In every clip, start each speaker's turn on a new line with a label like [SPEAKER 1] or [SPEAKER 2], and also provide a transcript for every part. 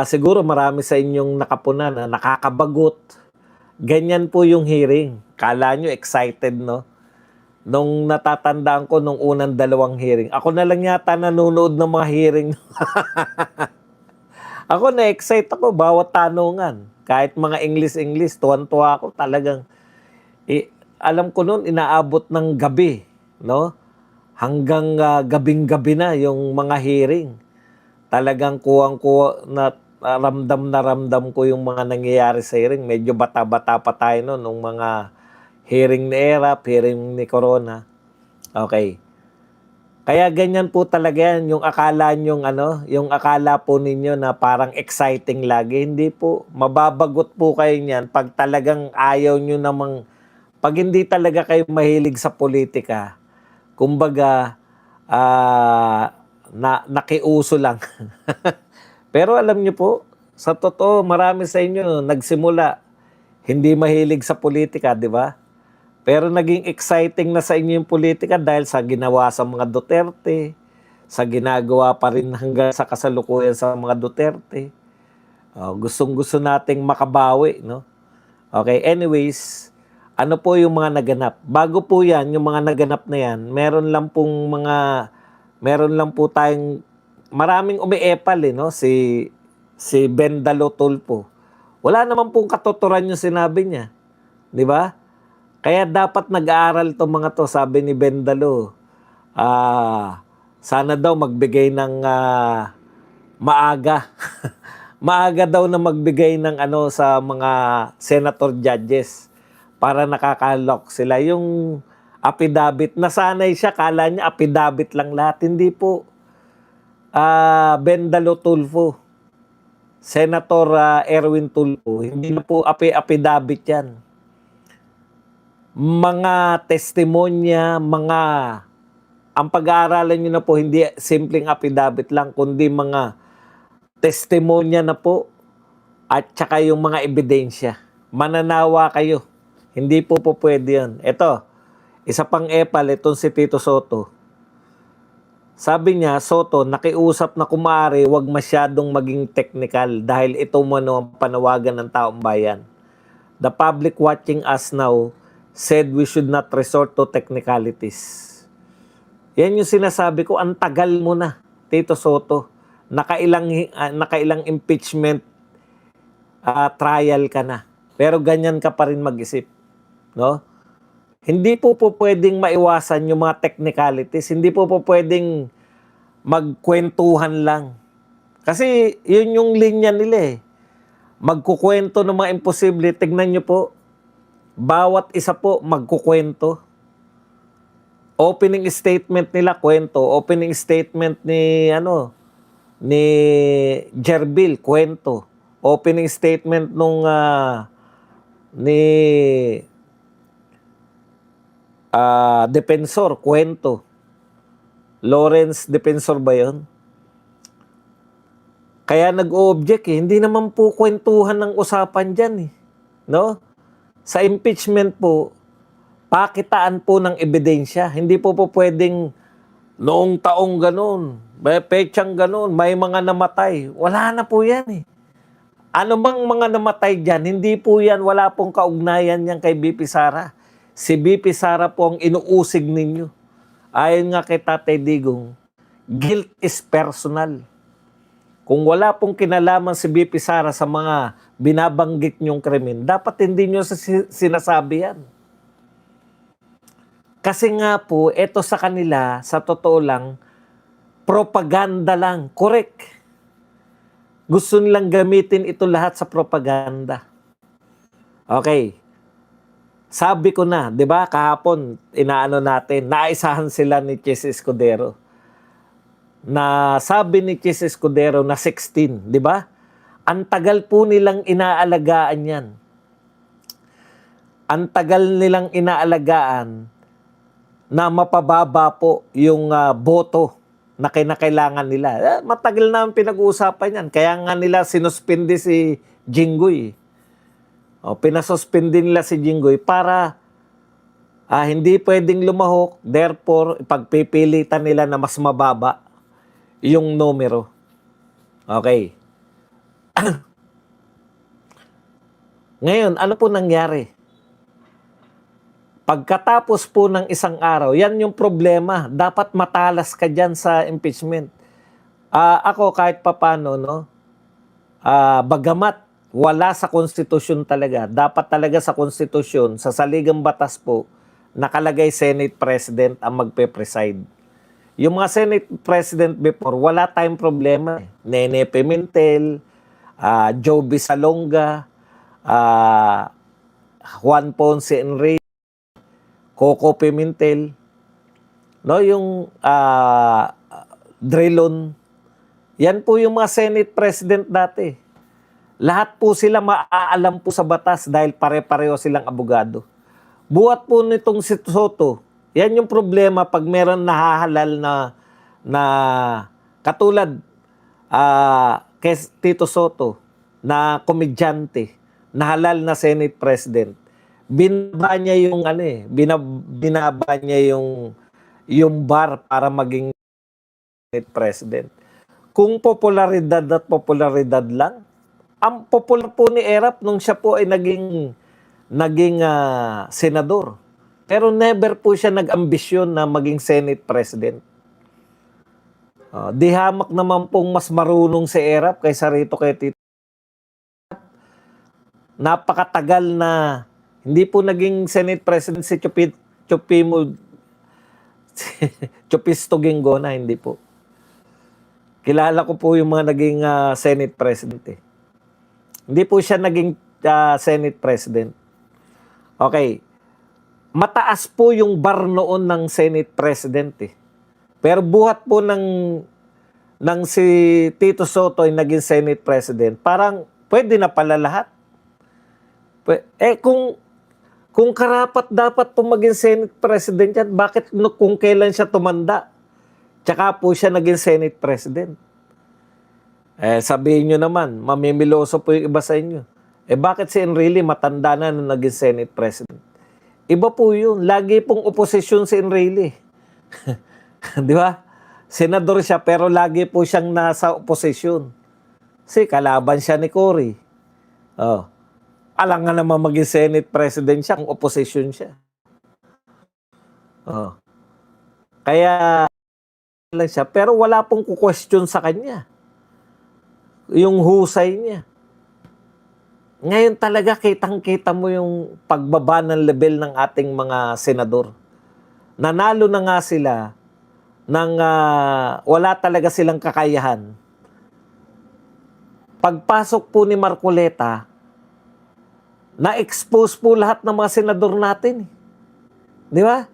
[SPEAKER 1] Siguro marami sa inyong nakapunan na nakakabagot. Ganyan po yung hearing. Kala nyo excited, no? Nung natatandaan ko nung unang dalawang hearing, ako na lang yata nanonood ng mga hearing. Ako na-excite ako bawat tanungan. Kahit mga English, tuwan-tuwa ako talagang. Alam ko noon inaabot ng gabi, no? Hanggang gabing-gabi na yung mga hearing. Talagang kuwang-kuwa na ramdam ko yung mga nangyayari sa hearing. Medyo bata-bata pa tayo noon nung mga hearing ni ERAP, hearing ni Corona. Okay. Kaya ganyan po talaga yan, yung akala nyong yung akala po ninyo na parang exciting lagi. Hindi po, mababagot po kayo niyan pag talagang ayaw nyo namang, pag hindi talaga kayo mahilig sa politika, kumbaga, nakiuso lang. Pero alam nyo po, sa totoo, marami sa inyo nagsimula, hindi mahilig sa politika, di ba? Pero naging exciting na sa inyo yung politika dahil sa ginawa sa mga Duterte, sa ginagawa pa rin hanggang sa kasalukuyan sa mga Duterte. Gustong-gusto nating makabawi, no? Okay, anyways, ano po yung mga naganap? Bago po yan, yung mga naganap na yan, meron lang po tayong, maraming umiepal, no? Si Bendalo Tulfo. Wala naman pong katuturan yung sinabi niya. Di ba? Kaya dapat nag-aaral to mga to, sabi ni Bendalo. Sana daw magbigay ng maaga. Maaga daw na magbigay ng sa mga senator judges para nakakalok sila. Yung affidavit, nasanay siya, kala niya affidavit lang lahat. Hindi po. Bendalo Tulfo, Senator Erwin Tulfo, hindi na po affidavit yan. Mga testimonya, ang pag-aaralan nyo na po, hindi simpleng affidavit lang, kundi mga testimonya na po at saka yung mga ebidensya. Mananawa kayo. Hindi po pwede yan. Ito, isa pang epal, itong si Tito Soto. Sabi niya, Soto, nakiusap na kumare, wag masyadong maging technical dahil ito ang panawagan ng taong bayan. The public watching us now said we should not resort to technicalities. Yan yung sinasabi ko, ang tagal mo na, Tito Soto. Nakailang impeachment trial ka na. Pero ganyan ka pa rin mag-isip. No? Hindi po pwedeng maiwasan yung mga technicalities. Hindi po pwedeng magkwentuhan lang. Kasi yun yung linya nila eh. Magkukwento ng mga imposible. Tignan nyo po, bawat isa po magkukwento. Opening statement nila, kwento. Opening statement ni Jerbil, kwento. Opening statement ni Defensor, kwento. Lawrence Defensor ba yun? Kaya nag-o-object eh. Hindi naman po kwentuhan ng usapan dyan eh. No? Sa impeachment po, pakitaan po ng ebidensya. Hindi po pwedeng noong taong ganun, may petsang ganun, may mga namatay. Wala na po yan eh. Ano bang mga namatay dyan? Hindi po yan, wala pong kaugnayan yan kay BP Sara. Si BP Sara po ang inuusig ninyo. Ayon nga kay Tatay Digong, guilt is personal. Kung wala pong kinalaman si BP Sara sa mga binabanggit nyong krimen, dapat hindi nyo sinasabi yan. Kasi nga po, eto sa kanila, sa totoo lang, propaganda lang. Correct. Gusto nilang gamitin ito lahat sa propaganda. Okay. Sabi ko na, di ba, kahapon, naisahan sila ni Chis Escudero. Na sabi ni Chis Escudero na 16, di ba? Ang tagal po nilang inaalagaan yan. Ang tagal nilang inaalagaan na mapababa po yung boto na kinakailangan nila. Matagal na ang pinag-uusapan yan. Kaya nga nila sinuspindi si Jinggoy. Pinasuspindi nila si Jinggoy para hindi pwedeng lumahok. Therefore, pagpipilitan nila na mas mababa yung numero. Okay. Ngayon, ano po nangyari? Pagkatapos po ng isang araw, yan yung problema. Dapat matalas ka dyan sa impeachment. Ako kahit papano, no, bagamat wala sa konstitusyon talaga, dapat talaga sa konstitusyon, sa saligang batas po, nakalagay Senate President ang magpe-preside. Yung mga Senate President before, wala tayong problema. Nene Pimentel, Joby Salonga, Juan Ponce Enrique, Coco Pimentel, no, yung Drilon. Yan po yung mga Senate President dati. Lahat po sila maaalam po sa batas dahil pare-pareho silang abogado. Buhat po nitong si Soto, yan yung problema pag meron nahahalal na katulad kay Tito Soto na komedyante, nahalal na Senate President. Binaba niya yung binaba niya yung bar para maging Senate President. Kung popularidad at popularidad lang, ang popular po ni Erap nung siya po ay naging senador. Pero never po siya nag-ambisyon na maging Senate President. Di hamak naman pong mas marunong si Erap kaysa rito kay Tito. Napakatagal na hindi po naging Senate President si Chupisto Ginggona, hindi po. Kilala ko po yung mga naging Senate President eh. Hindi po siya naging Senate President. Okay. Mataas po yung bar noon ng Senate President eh. Pero buhat po ng si Tito Soto ay naging Senate President, parang pwede na pala lahat. Kung karapat dapat po maging Senate President yan, bakit kung kailan siya tumanda? Tsaka po siya naging Senate President. Sabihin nyo naman, mamimiloso po yung iba sa inyo. Bakit si Enrile matanda na nung naging Senate President? Iba po yun. Lagi pong oposisyon si Enrile. Di ba? Senador siya pero lagi po siyang nasa oposisyon. Kasi kalaban siya ni Cory. Alam nga naman maging Senate President siya kung opposition siya. Kaya lang siya, pero wala pong ku-question sa kanya. Yung husay niya. Ngayon talaga kitang-kita mo yung pagbaba ng level ng ating mga senador. Nanalo na nga sila ng wala talaga silang kakayahan. Pagpasok po ni Marcoleta, na-expose po lahat ng mga senador natin. Di ba?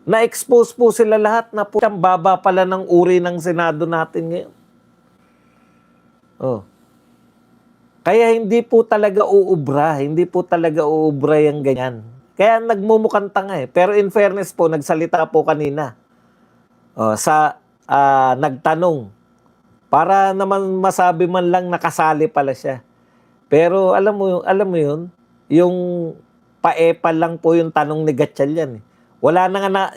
[SPEAKER 1] Na-expose po sila lahat na po siyang baba pala ng uri ng Senado natin ngayon. Kaya hindi po talaga uubra. Hindi po talaga uubra yung ganyan. Kaya nagmumukhang tanga eh. Pero in fairness po, nagsalita po kanina. Nagtanong. Para naman masabi man lang nakasali pala siya. Pero alam mo yun, yung paepal lang po yung tanong ni Gatchalian eh.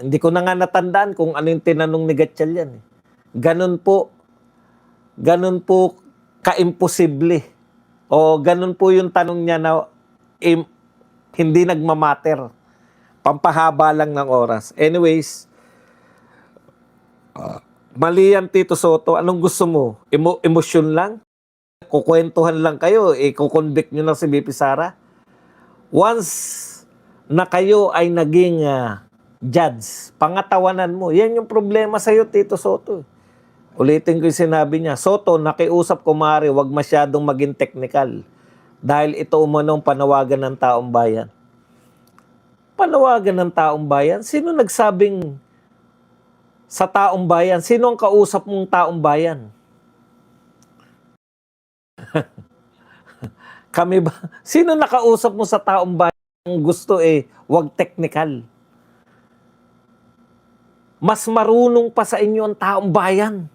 [SPEAKER 1] Hindi ko na nga natandaan kung ano yung tinanong ni Gatchalian eh. Ganun po ka-imposible. O ganun po yung tanong niya na hindi nagmamatter. Pampahaba lang ng oras. Anyways, mali yan Tito Soto. Anong gusto mo? Emosyon lang? Kukwentuhan lang kayo, kukonvict nyo na si BP Sara. Once na kayo ay naging judge, pangatawanan mo, yan yung problema sa'yo, Tito Soto. Ulitin ko yung sinabi niya, Soto, nakiusap ko maaari, wag masyadong maging technical. Dahil ito umunong panawagan ng taong bayan. Panawagan ng taong bayan? Sino nagsabing sa taong bayan? Sino ang kausap mong taong bayan? Kami ba? Sino nakausap mo sa taong bayan ang gusto wag technical? Mas marunong pa sa inyo ang taong bayan.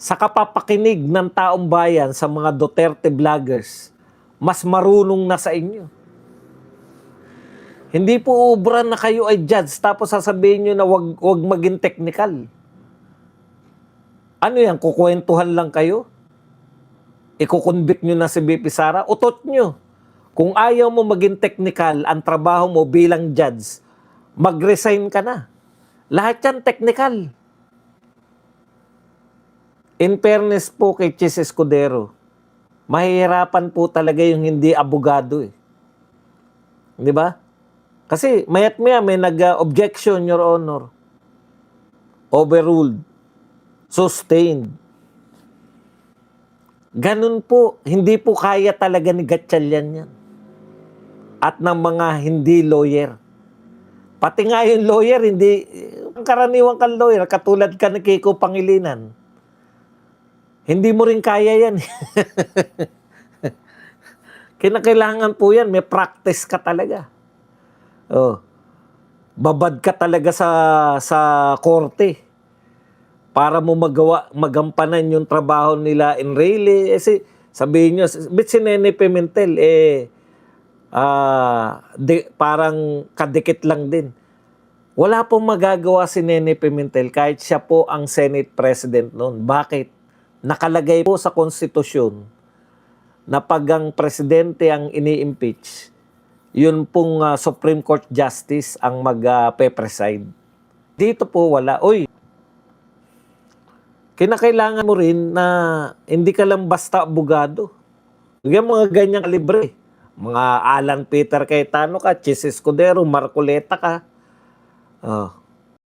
[SPEAKER 1] Sa kapapakinig ng taong bayan sa mga Duterte vloggers, mas marunong na sa inyo. Hindi po ubran na kayo ay judge tapos sasabihin nyo na wag maging technical. Ano yan? Kukwentuhan lang kayo? ikukonvict nyo na si BP Sara, utot nyo. Kung ayaw mo maging technical ang trabaho mo bilang judge, mag-resign ka na. Lahat yan technical. In fairness po kay Chis Escudero, mahihirapan po talaga yung hindi abogado eh. Di ba? Kasi mayat maya may nag-objection, Your Honor. Overruled. Sustained. Ganun po, hindi po kaya talaga ni Gatchalian yan. At ng mga hindi lawyer. Pati nga yung lawyer, hindi, ang karaniwang kang lawyer, katulad ka ni Kiko Pangilinan, hindi mo rin kaya yan. Kinakailangan po yan, may practice ka talaga. Oh. Babad ka talaga sa korte para mo magampanan yung trabaho nila in really. Sabihin nyo, bit si Nene Pimentel, parang kadikit lang din. Wala pong magagawa si Nene Pimentel kahit siya po ang Senate President noon. Bakit? Nakalagay po sa konstitusyon na pag ang presidente ang ini-impeach, yun pong Supreme Court Justice ang mag-preside. Dito po wala. Uy, kinakailangan mo rin na hindi ka lang basta abogado. Yung mga ganyang kalibre. Mga Alan Peter Cayetano ka, Chis Escudero, Marcoleta ka.